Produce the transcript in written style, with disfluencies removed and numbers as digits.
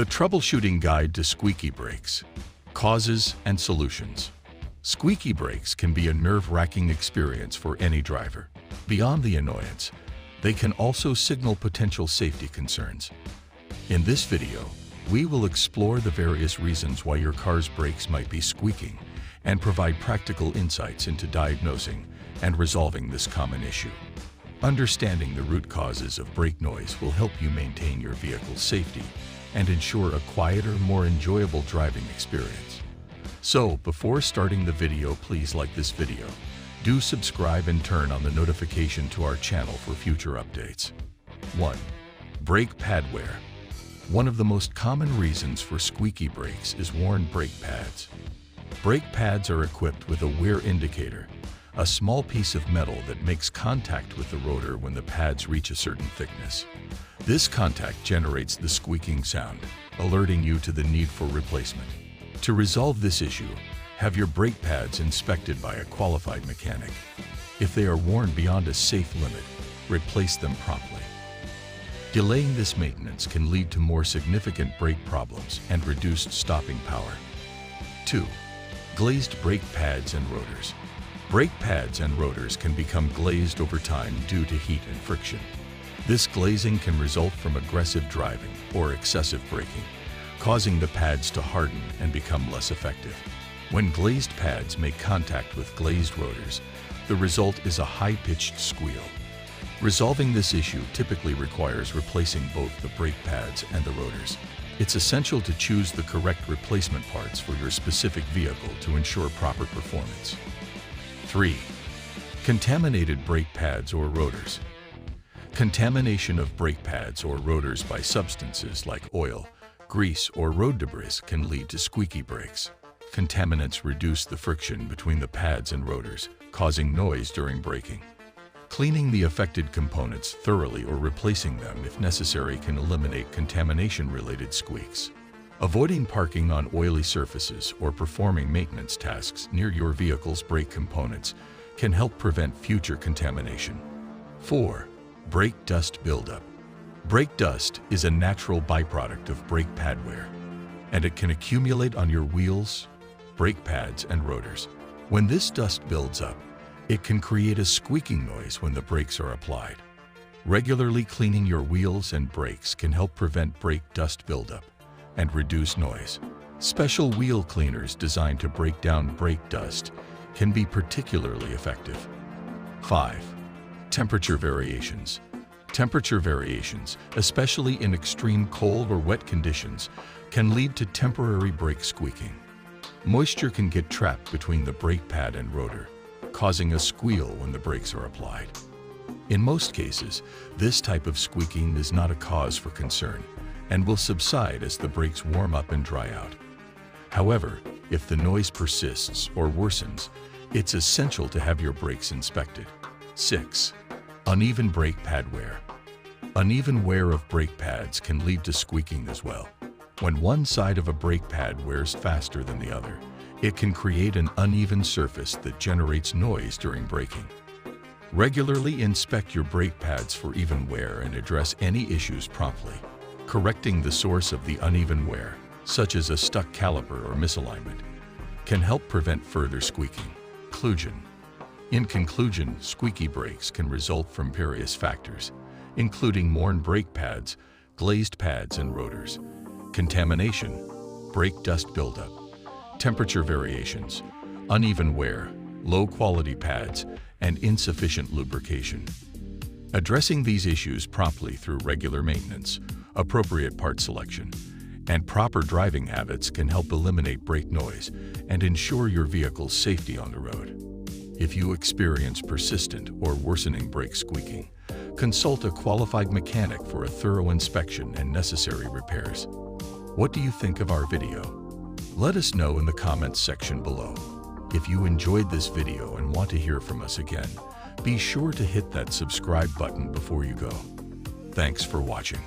The Troubleshooting Guide to Squeaky Brakes. Causes and Solutions. Squeaky brakes can be a nerve-wracking experience for any driver. Beyond the annoyance, they can also signal potential safety concerns. In this video, we will explore the various reasons why your car's brakes might be squeaking and provide practical insights into diagnosing and resolving this common issue. Understanding the root causes of brake noise will help you maintain your vehicle's safety and ensure a quieter, more enjoyable driving experience. So, before starting the video, please like this video. Do subscribe and turn on the notification to our channel for future updates. 1. Brake pad wear. One of the most common reasons for squeaky brakes is worn brake pads. Brake pads are equipped with a wear indicator, a small piece of metal that makes contact with the rotor when the pads reach a certain thickness. This contact generates the squeaking sound, alerting you to the need for replacement. To resolve this issue, have your brake pads inspected by a qualified mechanic. If they are worn beyond a safe limit, replace them promptly. Delaying this maintenance can lead to more significant brake problems and reduced stopping power. 2. Glazed brake pads and rotors. Brake pads and rotors can become glazed over time due to heat and friction. This glazing can result from aggressive driving or excessive braking, causing the pads to harden and become less effective. When glazed pads make contact with glazed rotors, the result is a high-pitched squeal. Resolving this issue typically requires replacing both the brake pads and the rotors. It's essential to choose the correct replacement parts for your specific vehicle to ensure proper performance. 3. Contaminated brake pads or rotors. Contamination of brake pads or rotors by substances like oil, grease, or road debris can lead to squeaky brakes. Contaminants reduce the friction between the pads and rotors, causing noise during braking. Cleaning the affected components thoroughly or replacing them if necessary can eliminate contamination-related squeaks. Avoiding parking on oily surfaces or performing maintenance tasks near your vehicle's brake components can help prevent future contamination. 4. Brake dust buildup. Brake dust is a natural byproduct of brake pad wear, and it can accumulate on your wheels, brake pads, and rotors. When this dust builds up, it can create a squeaking noise when the brakes are applied. Regularly cleaning your wheels and brakes can help prevent brake dust buildup and reduce noise. Special wheel cleaners designed to break down brake dust can be particularly effective. 5. Temperature variations. Temperature variations, especially in extreme cold or wet conditions, can lead to temporary brake squeaking. Moisture can get trapped between the brake pad and rotor, causing a squeal when the brakes are applied. In most cases, this type of squeaking is not a cause for concern and will subside as the brakes warm up and dry out. However, if the noise persists or worsens, it's essential to have your brakes inspected. 6. Uneven brake pad wear. Uneven wear of brake pads can lead to squeaking as well. When one side of a brake pad wears faster than the other, it can create an uneven surface that generates noise during braking. Regularly inspect your brake pads for even wear and address any issues promptly. Correcting the source of the uneven wear, such as a stuck caliper or misalignment, can help prevent further squeaking. Conclusion. In conclusion, squeaky brakes can result from various factors, including worn brake pads, glazed pads and rotors, contamination, brake dust buildup, temperature variations, uneven wear, low-quality pads, and insufficient lubrication. Addressing these issues promptly through regular maintenance, appropriate part selection, and proper driving habits can help eliminate brake noise and ensure your vehicle's safety on the road. If you experience persistent or worsening brake squeaking, consult a qualified mechanic for a thorough inspection and necessary repairs. What do you think of our video? Let us know in the comments section below. If you enjoyed this video and want to hear from us again, be sure to hit that subscribe button before you go. Thanks for watching.